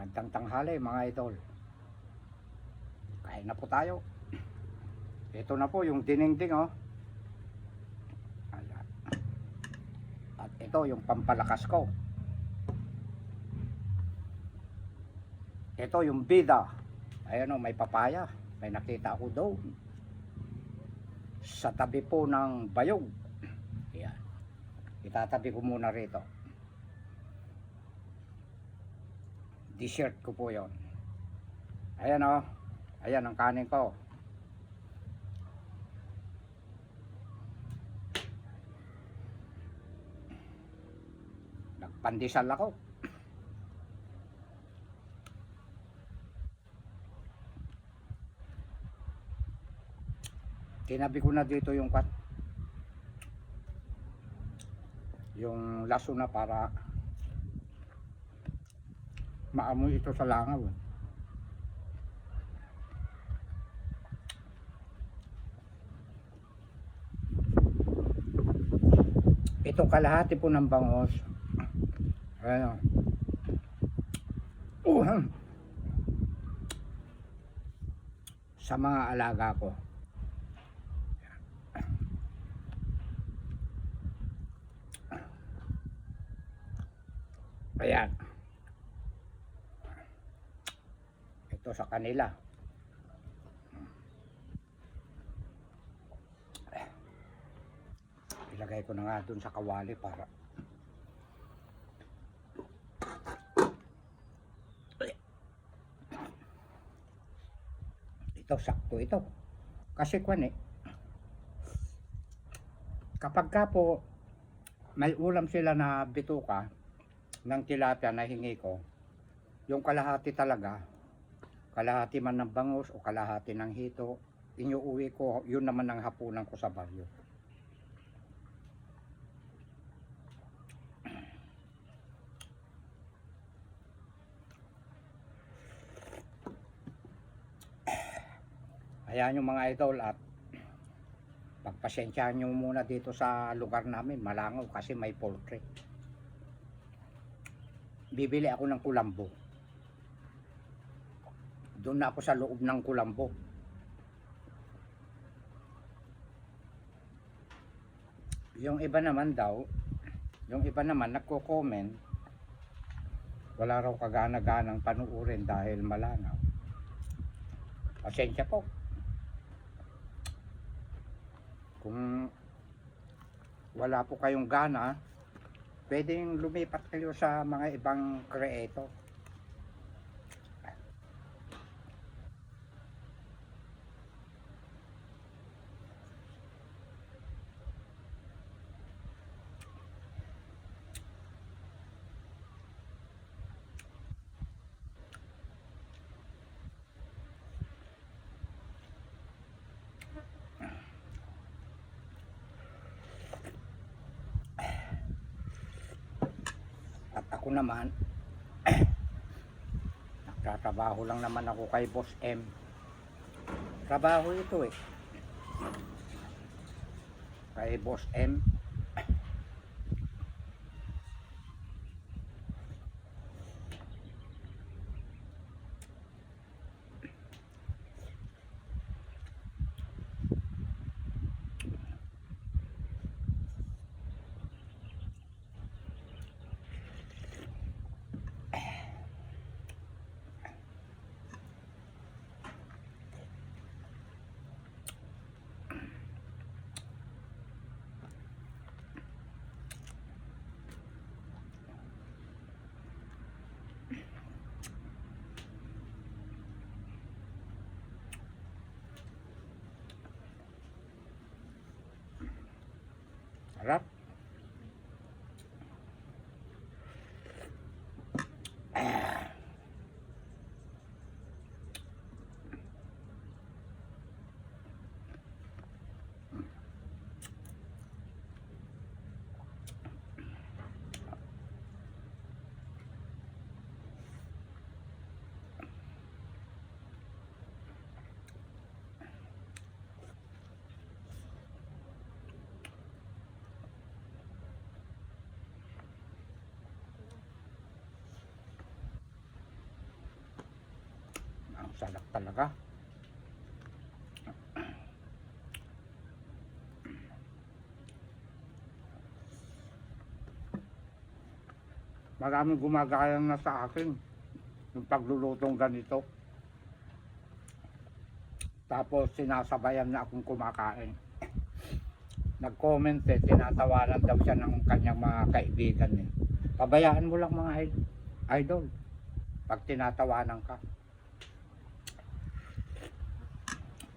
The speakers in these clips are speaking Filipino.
Magandang tanghali mga idol. Kain na po tayo. Ito na po yung dinengding oh. At ito yung pampalakas ko. Ito yung bida. Ayan oh, may papaya. May nakita ako doon. Sa tabi po ng bayog. Ayan. Itatabi ko muna rito. Dessert ko po yon. Ayan oh. Ayan ang kanin ko. Nagpandesal ako. Tinabi ko na dito yung laso na para maamoy ito sa langaw. Itong kalahati po ng bangos. Ayan. Sa mga alaga ko. Ayan. Ito sa kanila. Ilagay ko na nga dun sa kawali para ito sakto ito. Kasi kapag ka po may ulam sila na bituka ng tilapia na hingi ko, yung kalahati talaga, kalahati man ng bangus o kalahati ng hito, inuuwi ko, yun naman ang hapunan ko sa baryo. Ayan yung mga idol, at pagpasensyahan nyo muna dito sa lugar namin, malangaw kasi may poultry. Bibili ako ng kulambo. Doon na ako sa loob ng kulambo. Yung iba naman nagko-comment, wala raw kagana-ganang panuurin dahil malangaw. Pasensya po. Kung wala po kayong gana, pwedeng lumipat kayo sa mga ibang creator. At ako naman, nagtatrabaho lang naman ako kay Boss M. Trabaho ito eh. Kay Boss M. Sarap. Sarap talaga. Maraming gumagaya na sa akin yung paglulutong ganito. Tapos sinasabayan na akong kumakain. Nag-comment tinatawanan daw siya ng kanyang mga kaibigan eh. Pabayaan mo lang mga idol pag tinatawanan ka.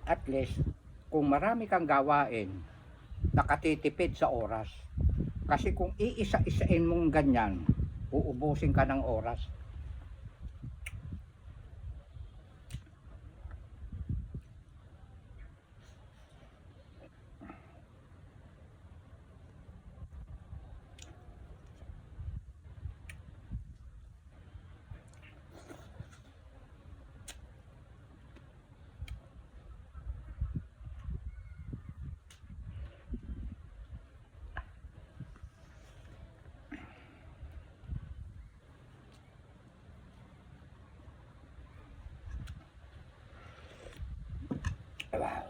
At least kung marami kang gawain, nakatitipid sa oras. Kasi kung iisa-isain mong ganyan, uubusin ka ng oras. Wow.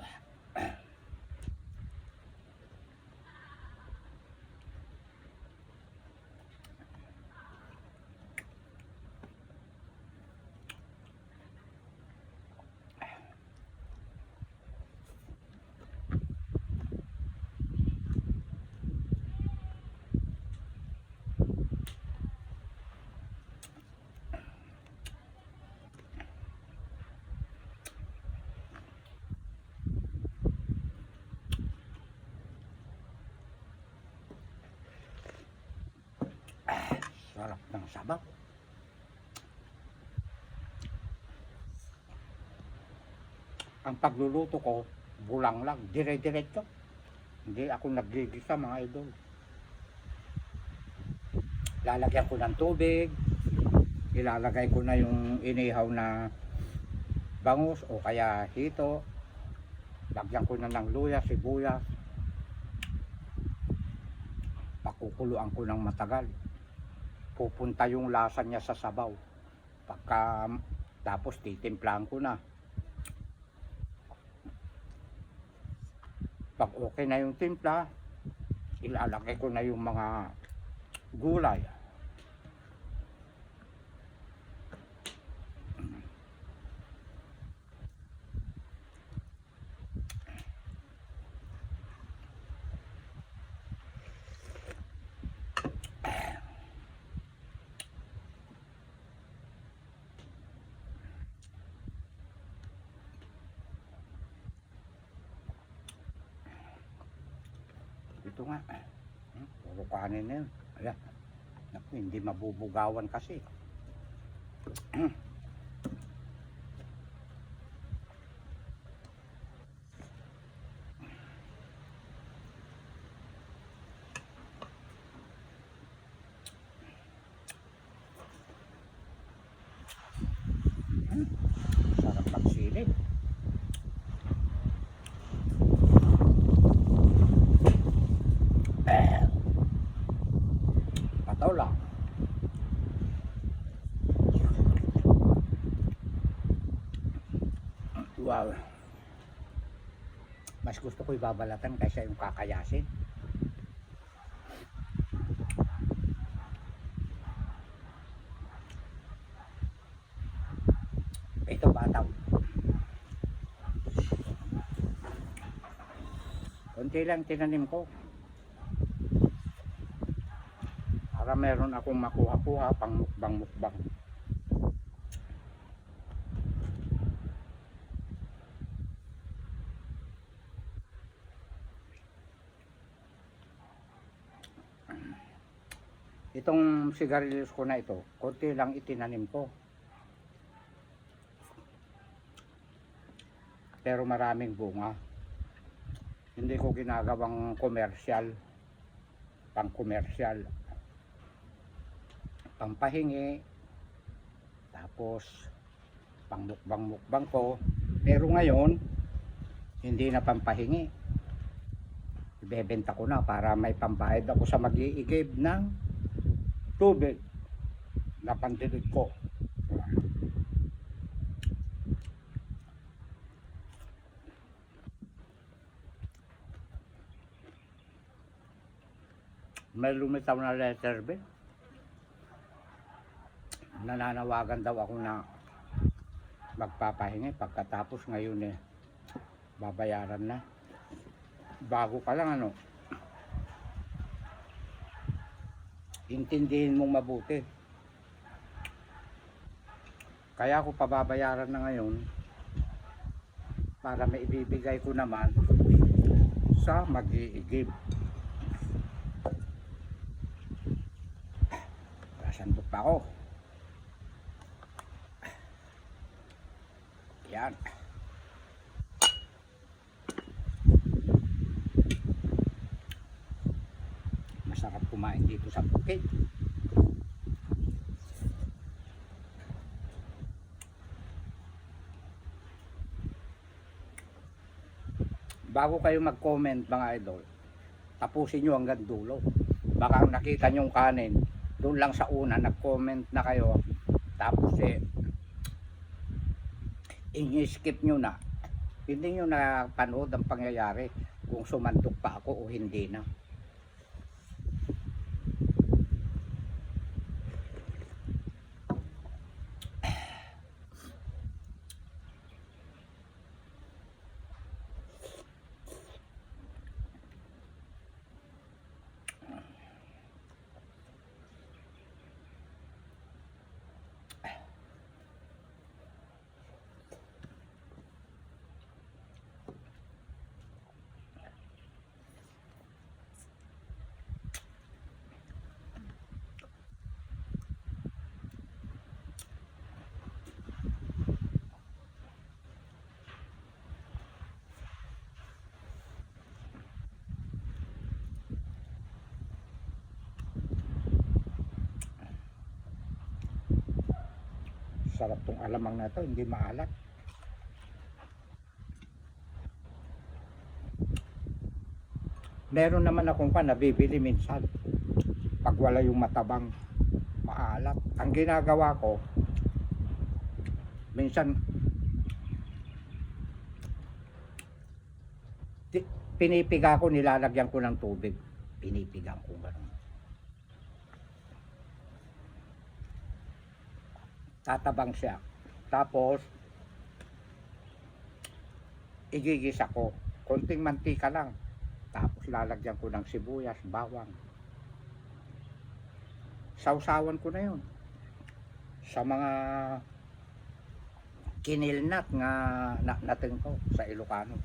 Sarap ng sabaw. Ang pagluluto ko, bulang lang, dire-diretso. Hindi ako naggigisa mga idol. Lalagyan ko ng tubig, ilalagay ko na yung inihaw na bangus o kaya hito. Lagyan ko na ng luya, sibuyas. Pakukuluan ko ng matagal. Pupunta yung lasa niya sa sabaw. Tapos titimplahan ko na. Pag okay na yung timpla, ilalagay ko na yung mga gulay. Ito nga, puro kanin na yun. Ayan. Naku, hindi mabubugawan kasi. Sarap magsilip. Pataw lang. Wow. Mas gusto ko ibabalatan kaysa yung kakayasin. Ito bataw. Konti lang tinanim ko. Para meron akong makuha-kuha pang mukbang-mukbang. Itong sigarilyos ko na ito, konti lang itinanim ko. Pero maraming bunga. Hindi ko ginagawang komersyal, pang komersyal, pampahingi, tapos pang mukbang ko. Pero ngayon, hindi na pampahingi. Ibebenta ko na para may pambayad ako sa mag-iigib ng tubig na pandilig ko. May lumitaw na letter B. Nananawagan daw ako na magpapahinga pagkatapos ngayon babayaran na. Bago pa lang ano. Intindihin mong mabuti. Kaya ako pababayaran na ngayon para may ibibigay ko naman sa mag-iigib. Sandok pa ako. Yan. Masarap kumain dito sa bukid. Bago kayo mag-comment mga idol, tapusin nyo hanggang dulo. Baka nakita nyo yung kanin, doon lang sa una nag-comment na kayo, tapos i-skip nyo na. Hindi nyo napanood ang pangyayari kung sumandok pa ako o hindi na. Sarap tong alamang na to, hindi maalat. Meron naman akong nabibili minsan pag wala yung matabang maalat. Ang ginagawa ko minsan pinipiga ko, nilalagyan ko ng tubig, pinipiga ko gano'n. Tatabang siya. Tapos igigisa ko, konting mantika lang, tapos lalagyan ko ng sibuyas, bawang, sausawan ko na yun sa mga kinilnat nga natin ko sa Ilocano.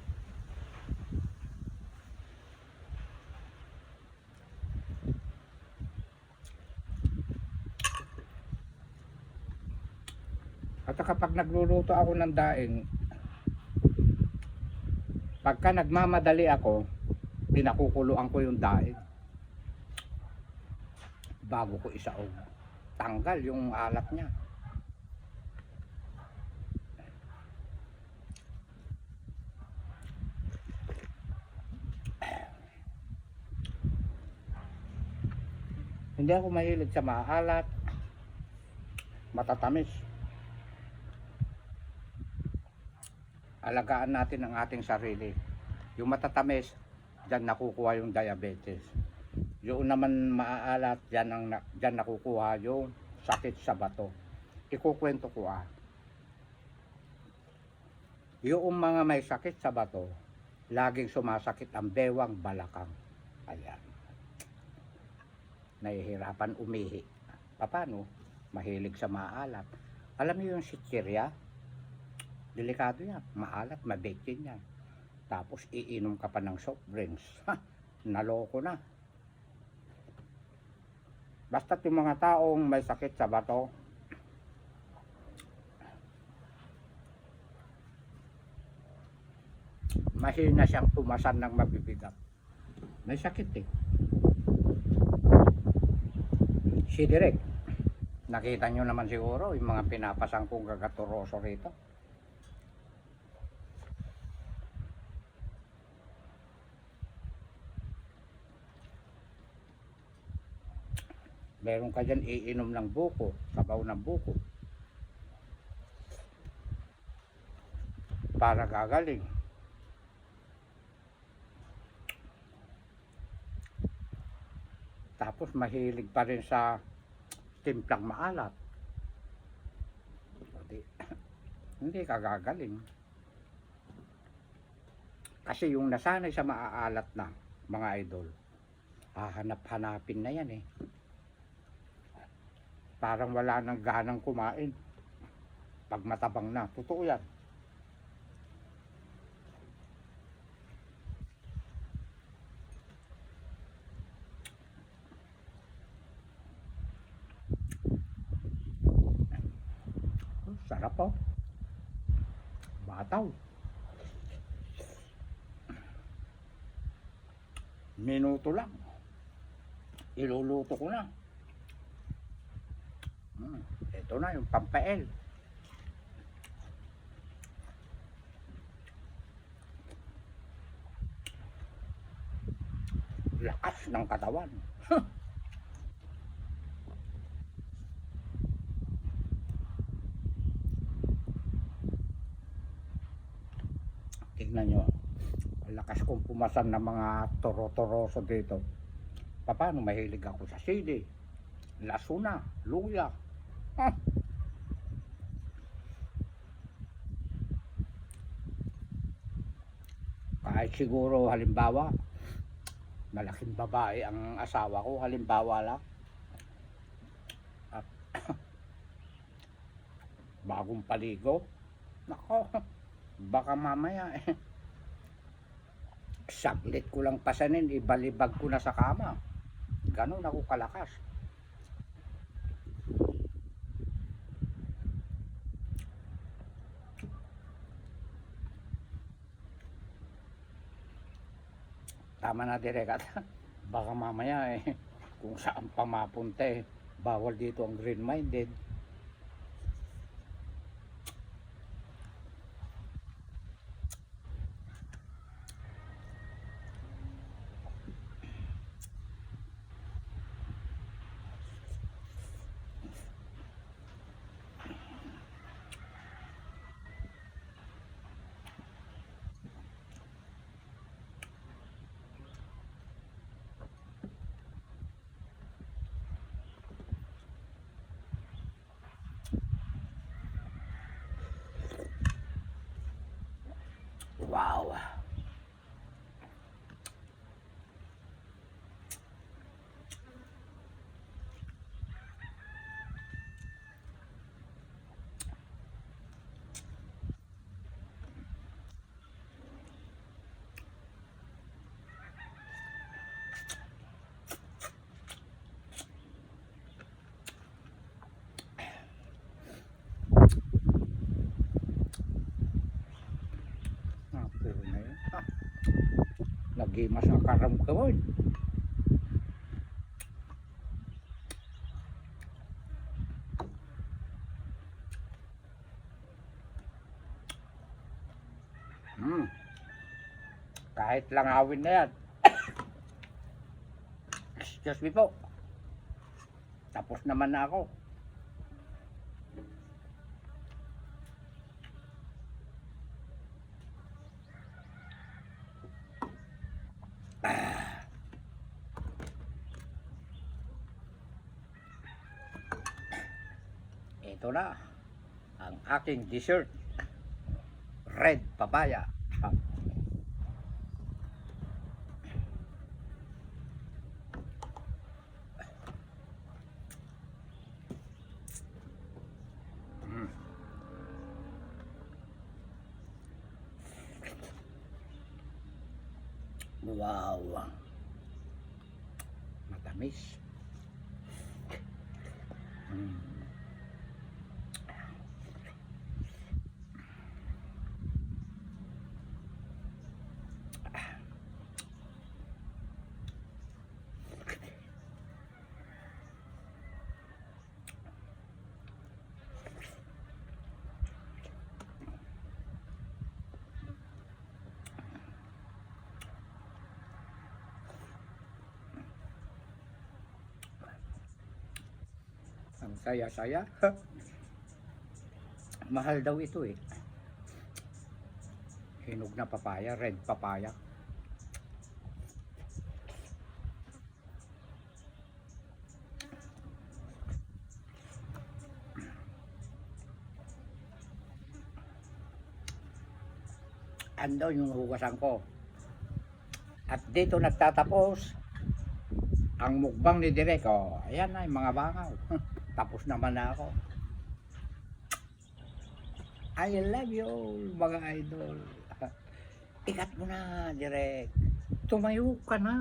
At kapag nagluluto ako ng daing, pagka nagmamadali ako, pinakukuluan ko yung daing bago ko isaog. Tanggal yung alat niya. Hindi ako mahilig sa maalat, matatamis. Alagaan natin ang ating sarili. Yung matatamis, dyan nakukuha yung diabetes. Yung naman maaalat, dyan nakukuha yung sakit sa bato. Ikukwento ko yung mga may sakit sa bato, laging sumasakit ang bewang, balakang. Ayan. Nahihirapan umihi. Paano? Mahilig sa maalat. Alam niyo yung sitsirya? Delikado yan. Maalat, mabitin yan. Tapos iinom ka pa ng soft drinks. Naloko na. Basta't yung mga taong may sakit sa bato, mahina siyang tumasan ng mabibigat. May sakit Si Direk, nakita nyo naman siguro yung mga pinapasang kong gagaturoso rito. Meron ka dyan iinom ng buko, sabaw ng buko, para gagaling. Tapos mahilig pa rin sa timplang maalat. Hindi, hindi ka gagaling. Kasi yung nasanay sa maaalat na mga idol, hahanap-hanapin na yan eh. Parang wala nang ganang kumain pag matabang na. Totoo yan. Sarap po. Bataw. Minuto lang. Iluluto ko na. Ito na yung pampael. Lakas ng katawan. Tingnan nyo. Lakas kong pumasan ng mga toro-toroso dito. Paano mahilig ako sa sili, lasuna, luya. Kahit siguro halimbawa malaking babae ang asawa ko, halimbawa lang, at bagong paligo, nako, baka mamaya saglit ko lang pasanin, ibalibag ko na sa kama. Ganon ako kalakas. Tama na direct. Baka mamaya kung saan pa mapunta bawal dito ang green minded. Wow. Pero na yun. Nagimas ang karamkawan. Kahit lang awin na yan. Excuse me po. Tapos naman na ako. Ito na ang aking dessert. Red papaya. Wow. Matamis. Ang saya-saya. Mahal daw ito eh. Hinog na papaya, red papaya. andun yung hugasan ko. At dito nagtatapos ang mukbang ni Direk. Oh, ayan na yung mga bangaw. Tapos naman na ako. I love you mga idol. Ikat mo na, Direk. Tumayo ka na.